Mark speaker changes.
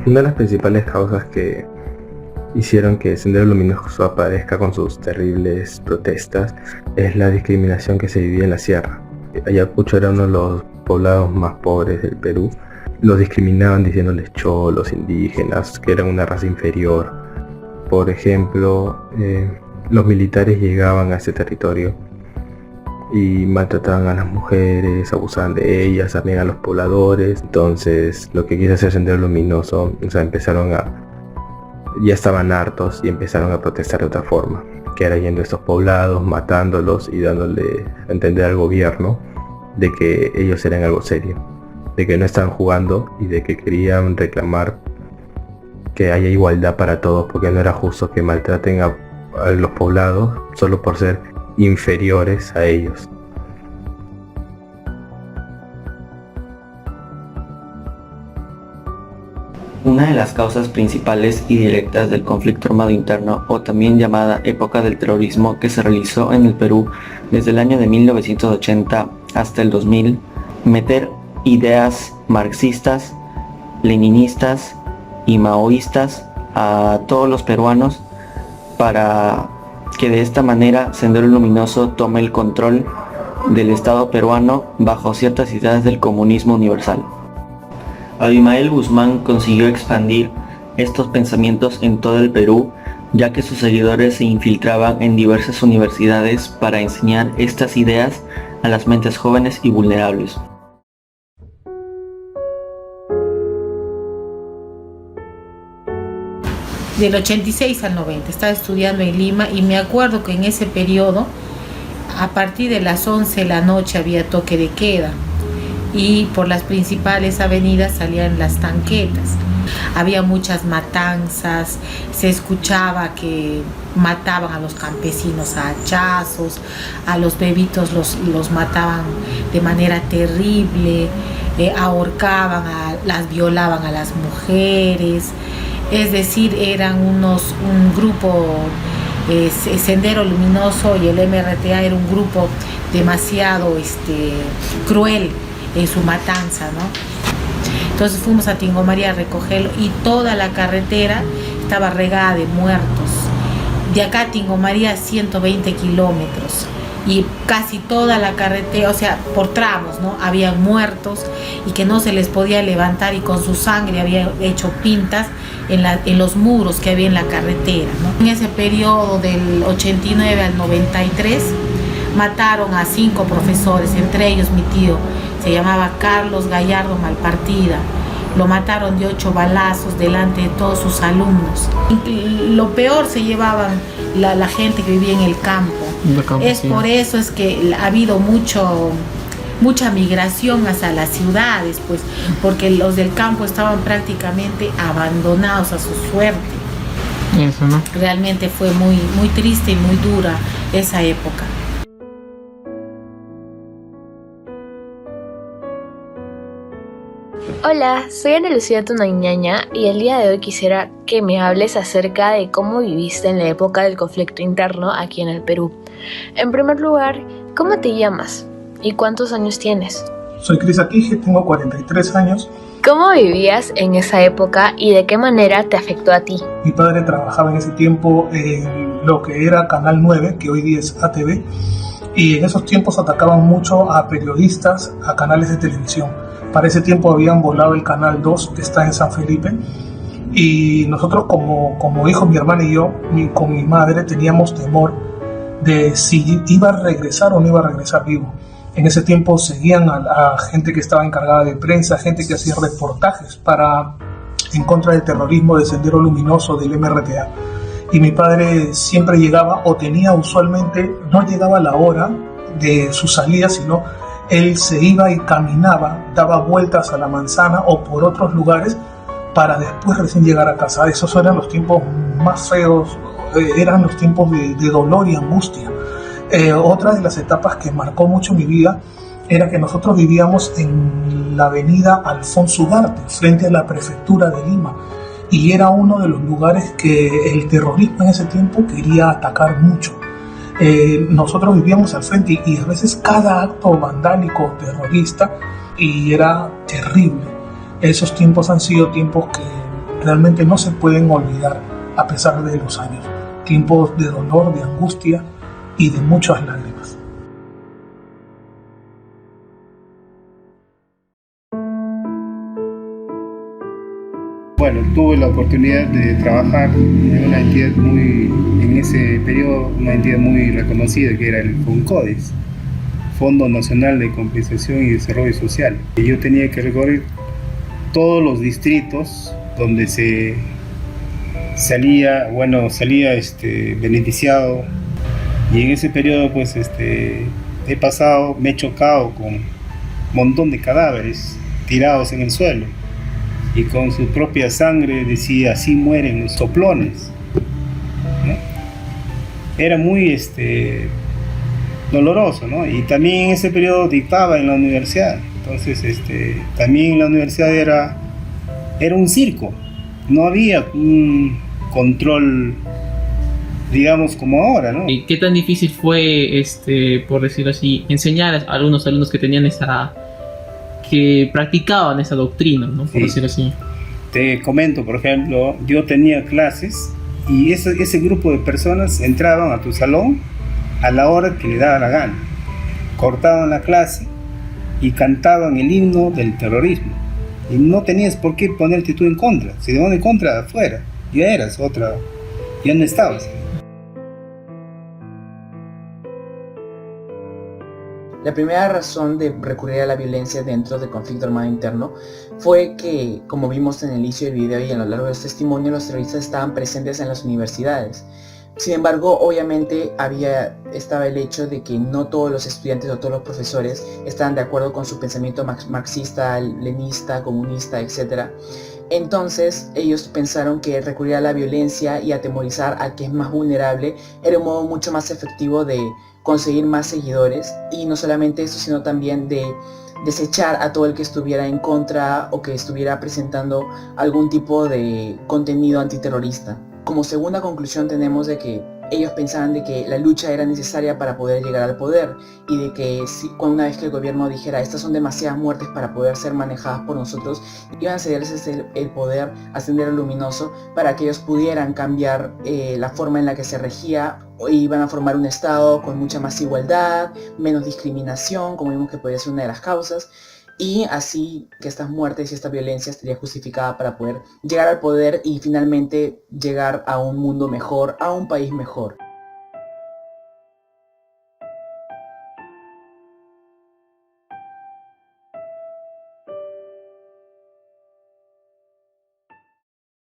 Speaker 1: Una de las principales causas que hicieron que Sendero Luminoso aparezca con sus terribles protestas es la discriminación que se vivía en la sierra. Ayacucho era uno de los poblados más pobres del Perú. Los discriminaban diciéndoles cholos, indígenas, que eran una raza inferior. Por ejemplo, los militares llegaban a ese territorio y maltrataban a las mujeres, abusaban de ellas, también a los pobladores. Entonces, lo que quiso hacer Sendero Luminoso, ya estaban hartos y empezaron a protestar de otra forma, que era yendo a estos poblados, matándolos y dándole a entender al gobierno de que ellos eran algo serio, de que no estaban jugando y de que querían reclamar que haya igualdad para todos, porque no era justo que maltraten a los poblados solo por ser inferiores a ellos.
Speaker 2: Una de las causas principales y directas del conflicto armado interno, o también llamada época del terrorismo, que se realizó en el Perú desde el año de 1980 hasta el 2000, meter ideas marxistas, leninistas y maoístas a todos los peruanos para que de esta manera Sendero Luminoso tome el control del Estado peruano bajo ciertas ideas del comunismo universal. Abimael Guzmán consiguió expandir estos pensamientos en todo el Perú, ya que sus seguidores se infiltraban en diversas universidades para enseñar estas ideas a las mentes jóvenes y vulnerables.
Speaker 3: Del 86 al 90, estaba estudiando en Lima y me acuerdo que en ese periodo, a partir de las 11 de la noche había toque de queda. Y por las principales avenidas salían las tanquetas. Había muchas matanzas, se escuchaba que mataban a los campesinos a hachazos, a los bebitos los mataban de manera terrible, ahorcaban, las violaban a las mujeres. Es decir, eran un grupo, Sendero Luminoso y el MRTA era un grupo demasiado cruel en su matanza, ¿no? Entonces fuimos a Tingo María a recogerlo y toda la carretera estaba regada de muertos. De acá a Tingo María 120 kilómetros y casi toda la carretera, o sea, por tramos, ¿no? Habían muertos y que no se les podía levantar y con su sangre habían hecho pintas en los muros que había en la carretera, ¿no? En ese periodo del 89 al 93 mataron a 5 profesores, entre ellos mi tío, se llamaba Carlos Gallardo Malpartida. Lo mataron de 8 balazos delante de todos sus alumnos. Lo peor se llevaban la gente que vivía en el campo. Es por eso es que ha habido mucha migración hacia las ciudades, pues, porque los del campo estaban prácticamente abandonados a su suerte.
Speaker 4: Eso, ¿no?
Speaker 3: Realmente fue muy, muy triste y muy dura esa época.
Speaker 5: Hola, soy Ana Lucía Tunaiñaña y el día de hoy quisiera que me hables acerca de cómo viviste en la época del conflicto interno aquí en el Perú. En primer lugar, ¿cómo te llamas? ¿Y cuántos años tienes?
Speaker 6: Soy Cris Aquije, tengo 43 años.
Speaker 5: ¿Cómo vivías en esa época y de qué manera te afectó a ti?
Speaker 6: Mi padre trabajaba en ese tiempo en lo que era Canal 9, que hoy día es ATV, y en esos tiempos atacaban mucho a periodistas, a canales de televisión. Para ese tiempo habían volado el Canal 2, que está en San Felipe, y nosotros como hijos, mi hermana y yo, con mi madre, teníamos temor de si iba a regresar o no iba a regresar vivo. En ese tiempo seguían a gente que estaba encargada de prensa, gente que hacía reportajes en contra del terrorismo de Sendero Luminoso, del MRTA. Y mi padre siempre llegaba, o tenía usualmente, no llegaba a la hora de su salida, sino él se iba y caminaba, daba vueltas a la manzana o por otros lugares para después recién llegar a casa. Esos eran los tiempos más feos, eran los tiempos de dolor y angustia. Otra de las etapas que marcó mucho mi vida era que nosotros vivíamos en la avenida Alfonso Ugarte, frente a la prefectura de Lima, y era uno de los lugares que el terrorismo en ese tiempo quería atacar mucho. Nosotros vivíamos al frente y a veces cada acto vandálico terrorista y era terrible. Esos tiempos han sido tiempos realmente no se pueden olvidar a pesar de los años. Tiempos de dolor, de angustia y de muchas lágrimas.
Speaker 7: Bueno, tuve la oportunidad de trabajar en una entidad en ese periodo, una entidad muy reconocida que era el FONCODES, Fondo Nacional de Compensación y Desarrollo Social. Y yo tenía que recorrer todos los distritos donde salía beneficiado, y en ese periodo pues me he chocado con un montón de cadáveres tirados en el suelo y con su propia sangre decía: así mueren los soplones, ¿no? Era muy doloroso, ¿no? Y también en ese periodo dictaba en la universidad, entonces también la universidad era un circo, no había un control, digamos, como ahora, ¿no?
Speaker 4: ¿Y qué tan difícil fue, por decirlo así, enseñar a algunos alumnos que tenían que practicaban esa doctrina, ¿no? Por decirlo así?
Speaker 7: Te comento, por ejemplo, yo tenía clases y ese grupo de personas entraban a tu salón a la hora que le daba la gana, cortaban la clase y cantaban el himno del terrorismo. Y no tenías por qué ponerte tú en contra. Si te pones en contra, afuera, ya eras otra, ya no estabas.
Speaker 8: La primera razón de recurrir a la violencia dentro del conflicto armado interno fue que, como vimos en el inicio del video y a lo largo de este testimonio, los terroristas estaban presentes en las universidades. Sin embargo, obviamente estaba el hecho de que no todos los estudiantes o todos los profesores estaban de acuerdo con su pensamiento marxista, leninista, comunista, etc. Entonces ellos pensaron que recurrir a la violencia y atemorizar al que es más vulnerable era un modo mucho más efectivo de conseguir más seguidores, y no solamente eso, sino también de desechar a todo el que estuviera en contra o que estuviera presentando algún tipo de contenido antiterrorista. Como segunda conclusión tenemos de que ellos pensaban de que la lucha era necesaria para poder llegar al poder, y de que una vez que el gobierno dijera estas son demasiadas muertes para poder ser manejadas por nosotros, iban a cederse el poder a Sendero Luminoso para que ellos pudieran cambiar la forma en la que se regía, y iban a formar un estado con mucha más igualdad, menos discriminación, como vimos que podría ser una de las causas, y así que estas muertes y esta violencia estaría justificada para poder llegar al poder y finalmente llegar a un mundo mejor, a un país mejor.